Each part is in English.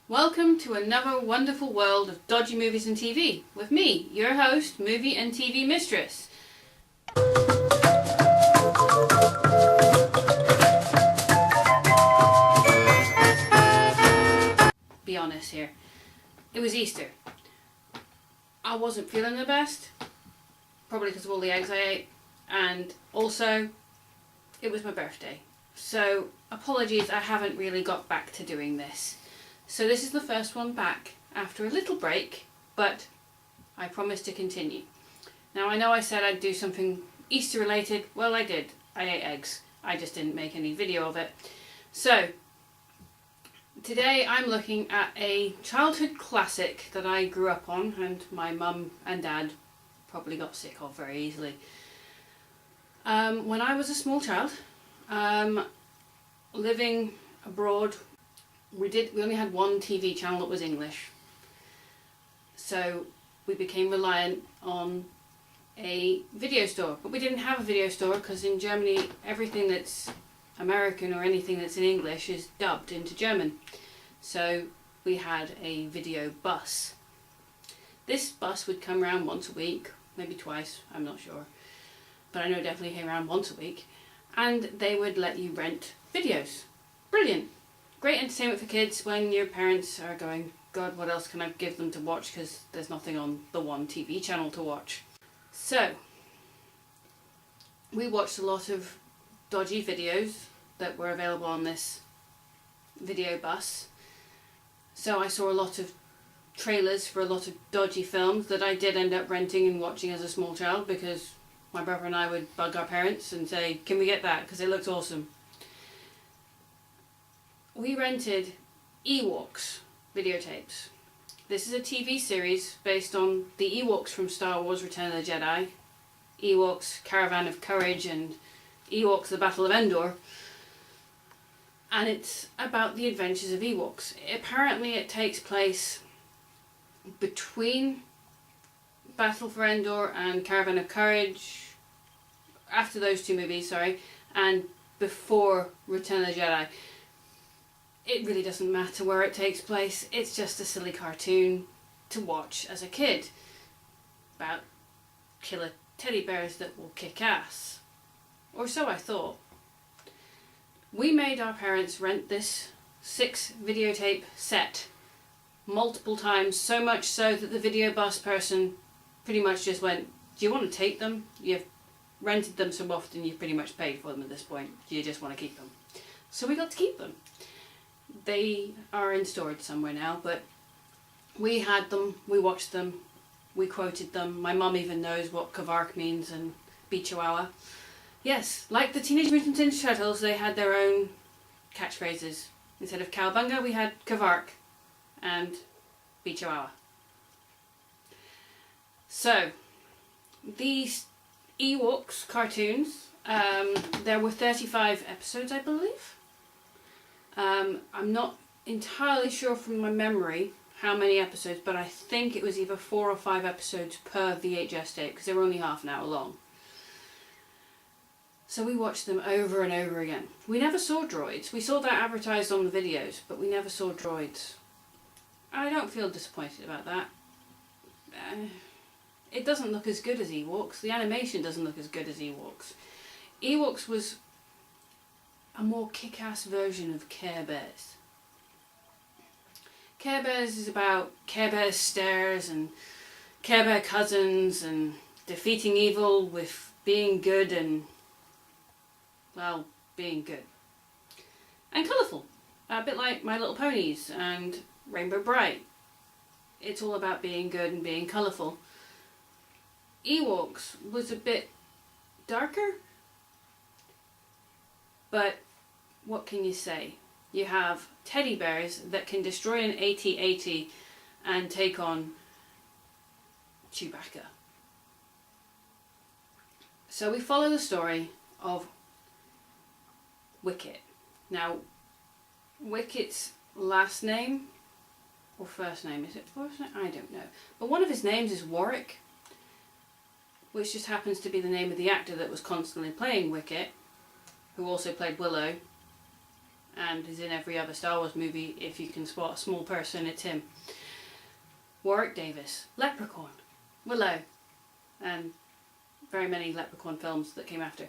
Welcome to another wonderful world of dodgy movies and TV with me, your host, movie and TV Mistress. Be honest here. It was Easter. I wasn't feeling the best, probably because of all the eggs I ate, and also it was my birthday. So apologies, I haven't really got back to doing this. So this is the first one back after a little break, but I promise to continue. Now I know I said I'd do something Easter related. Well, I did. I ate eggs. I just didn't make any video of it. So today I'm looking at a childhood classic that I grew up on and my mum and dad probably got sick of very easily. When I was a small child, living abroad, we only had one TV channel that was English, so we became reliant on a video store. But we didn't have a video store because in Germany everything that's American or anything that's in English is dubbed into German. So we had a video bus. This bus would come around once a week, maybe twice, I'm not sure, but I know it definitely came around once a week, and they would let you rent videos. Brilliant. Great entertainment for kids when your parents are going, God, what else can I give them to watch because there's nothing on the one TV channel to watch. So we watched a lot of dodgy videos that were available on this video bus. So I saw a lot of trailers for a lot of dodgy films that I did end up renting and watching as a small child because my brother and I would bug our parents and say, can we get that because it looks awesome. We rented Ewoks videotapes. This is a TV series based on the Ewoks from Star Wars Return of the Jedi, Ewoks Caravan of Courage and Ewoks The Battle of Endor. And it's about the adventures of Ewoks. Apparently it takes place between Battle for Endor and Caravan of Courage, after those two movies, sorry, and before Return of the Jedi. It really doesn't matter where it takes place, it's just a silly cartoon to watch as a kid about killer teddy bears that will kick ass. Or so I thought. We made our parents rent this 6 videotape set multiple times, so much so that the video bus person pretty much just went, do you want to take them? You've rented them so often you've pretty much paid for them at this point. Do you just want to keep them? So we got to keep them. They are in storage somewhere now, but we had them, we watched them, we quoted them. My mum even knows what Kavark means and Bichihuahua. Yes, like the Teenage Mutant Ninja Turtles, they had their own catchphrases. Instead of Cowabunga, we had Kavark and Bichihuahua. So, these Ewoks cartoons, there were 35 episodes, I believe. I'm not entirely sure from my memory how many episodes, but I think it was either 4 or 5 episodes per VHS tape because they were only half an hour long. So we watched them over and over again. We never saw droids. We saw that advertised on the videos, but we never saw droids. I don't feel disappointed about that. It doesn't look as good as Ewoks. The animation doesn't look as good as Ewoks. Ewoks was a more kick-ass version of Care Bears. Care Bears is about Care Bear's stairs and Care Bear cousins and defeating evil with being good and, well, being good. And colourful. A bit like My Little Ponies and Rainbow Bright. It's all about being good and being colourful. Ewoks was a bit darker, but what can you say? You have teddy bears that can destroy an AT-AT and take on Chewbacca. So we follow the story of Wicket. Now, Wicket's last name, or first name, is it first name? I don't know. But one of his names is Warwick, which just happens to be the name of the actor that was constantly playing Wicket, who also played Willow and is in every other Star Wars movie. If you can spot a small person, it's him. Warwick Davis, Leprechaun, Willow, and very many Leprechaun films that came after.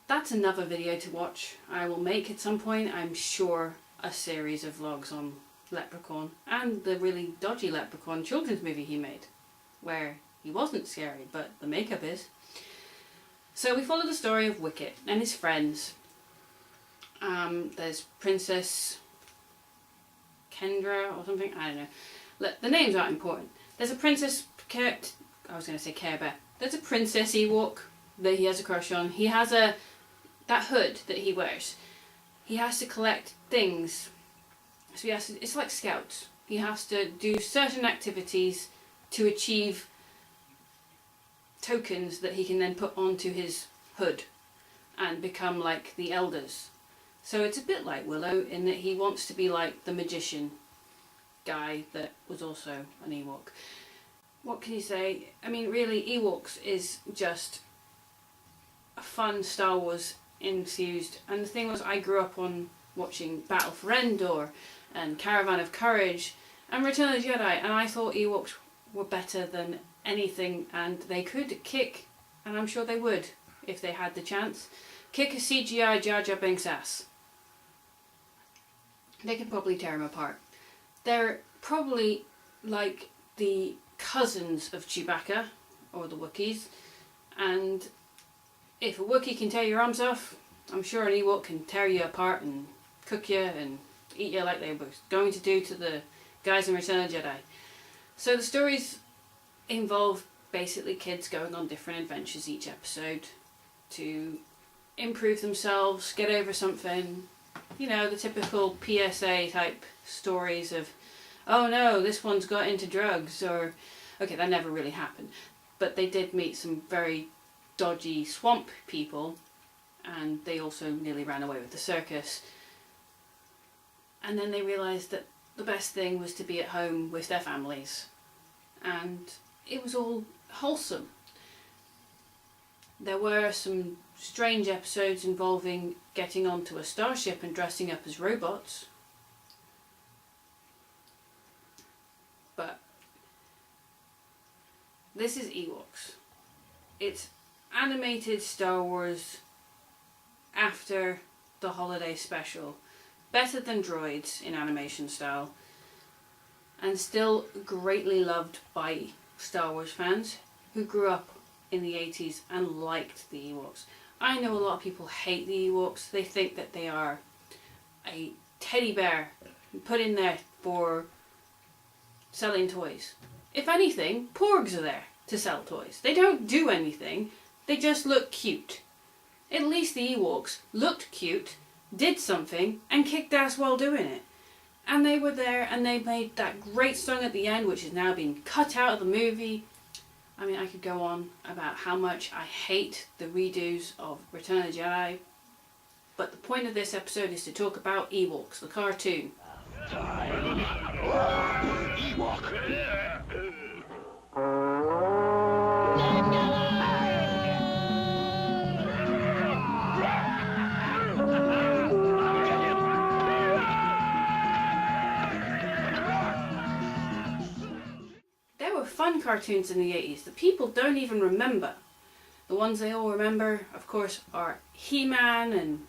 That's another video to watch. I will make at some point, I'm sure, a series of vlogs on Leprechaun and the really dodgy Leprechaun children's movie he made, where he wasn't scary, but the makeup is. So we follow the story of Wicket and his friends. There's Princess Kendra or something, I don't know. The names aren't important. There's a Princess Care Bear. There's a Princess Ewok that he has a crush on. He has that hood that he wears. He has to collect things. So it's like Scouts. He has to do certain activities to achieve tokens that he can then put onto his hood and become like the elders. So it's a bit like Willow in that he wants to be like the magician guy that was also an Ewok. What can you say? I mean, really, Ewoks is just a fun Star Wars infused. And the thing was, I grew up on watching Battle for Endor and Caravan of Courage and Return of the Jedi, and I thought Ewoks were better than anything, and they could kick, and I'm sure they would if they had the chance, kick a CGI Jar Jar Binks' ass. They could probably tear him apart. They're probably like the cousins of Chewbacca, or the Wookiees, and if a Wookiee can tear your arms off, I'm sure an Ewok can tear you apart and cook you and eat you like they were going to do to the guys in Return of the Jedi. So the stories involve basically kids going on different adventures each episode to improve themselves, get over something, you know, the typical PSA type stories of, oh no, this one's got into drugs, or, okay, that never really happened, but they did meet some very dodgy swamp people, and they also nearly ran away with the circus. And then they realised that the best thing was to be at home with their families, and it was all wholesome. There were some strange episodes involving getting onto a starship and dressing up as robots, but this is Ewoks. It's animated Star Wars after the holiday special. Better than Droids in animation style, and still greatly loved by Star Wars fans who grew up in the 80s and liked the Ewoks. I know a lot of people hate the Ewoks. They think that they are a teddy bear put in there for selling toys. If anything, porgs are there to sell toys. They don't do anything, they just look cute. At least the Ewoks looked cute, did something, and kicked ass while doing it. And they were there, and they made that great song at the end, which is now being cut out of the movie. I mean, I could go on about how much I hate the redos of Return of the Jedi, but the point of this episode is to talk about Ewoks, the cartoon. Fun cartoons in the 80s that people don't even remember. The ones they all remember, of course, are He-Man and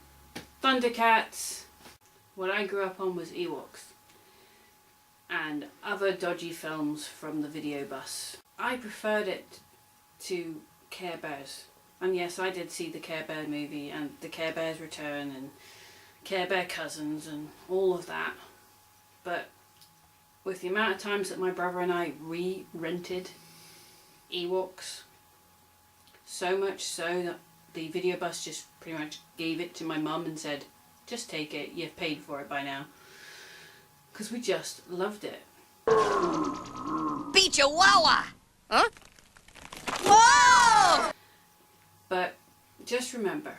Thundercats. What I grew up on was Ewoks and other dodgy films from the video bus. I preferred it to Care Bears. And yes, I did see the Care Bear movie and the Care Bears Return and Care Bear Cousins and all of that. But with the amount of times that my brother and I re-rented Ewoks, so much so that the video bus just pretty much gave it to my mum and said, just take it, you've paid for it by now. Because we just loved it. Beat Chihuahua! Huh? Whoa! But just remember,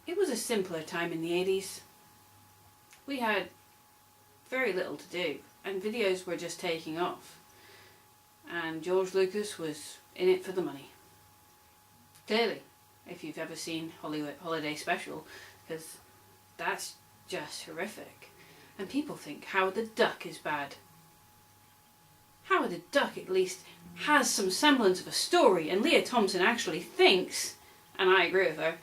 it was a simpler time in the 80s. We had very little to do, and videos were just taking off, and George Lucas was in it for the money. Clearly, if you've ever seen Holiday Special, because that's just horrific. And people think Howard the Duck is bad. Howard the Duck at least has some semblance of a story, and Leah Thompson actually thinks, and I agree with her,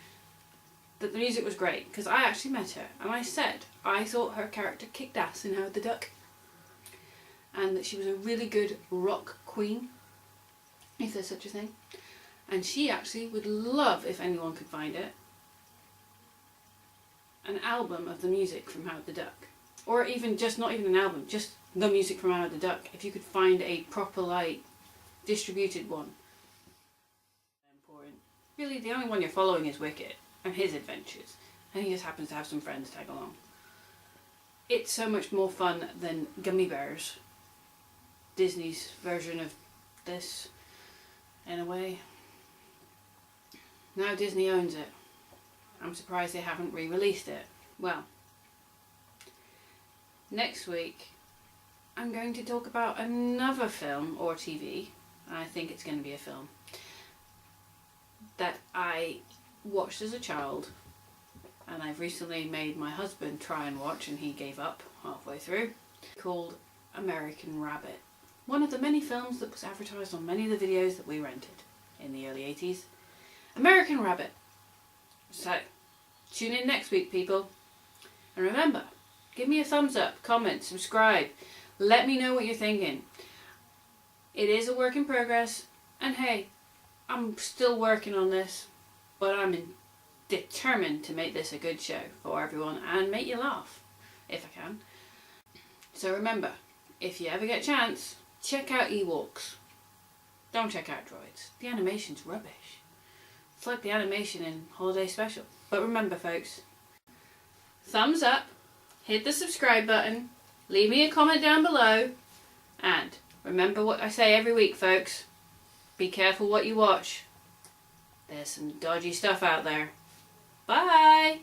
that the music was great, because I actually met her and I said I thought her character kicked ass in Howard the Duck, and that she was a really good rock queen, if there's such a thing, and she actually would love, if anyone could find it, an album of the music from Howard the Duck, or even just not even an album, just the music from Howard the Duck, if you could find a proper like distributed one. Important. Really, the only one you're following is Wicket and his adventures, and he just happens to have some friends tag along. It's so much more fun than Gummy Bears, Disney's version of this, in a way. Now Disney owns it. I'm surprised they haven't re-released it. Well, next week I'm going to talk about another film or TV, and I think it's going to be a film, that I watched as a child, and I've recently made my husband try and watch, and he gave up halfway through, called American Rabbit. One of the many films that was advertised on many of the videos that we rented in the early 80s. American Rabbit. So, tune in next week, people. And remember, give me a thumbs up, comment, subscribe. Let me know what you're thinking. It is a work in progress, and hey, I'm still working on this, but I'm determined to make this a good show for everyone and make you laugh, if I can. So remember, if you ever get a chance, check out Ewoks. Don't check out Droids. The animation's rubbish. It's like the animation in Holiday Special. But remember, folks, thumbs up, hit the subscribe button, leave me a comment down below, and remember what I say every week, folks. Be careful what you watch. There's some dodgy stuff out there. Bye!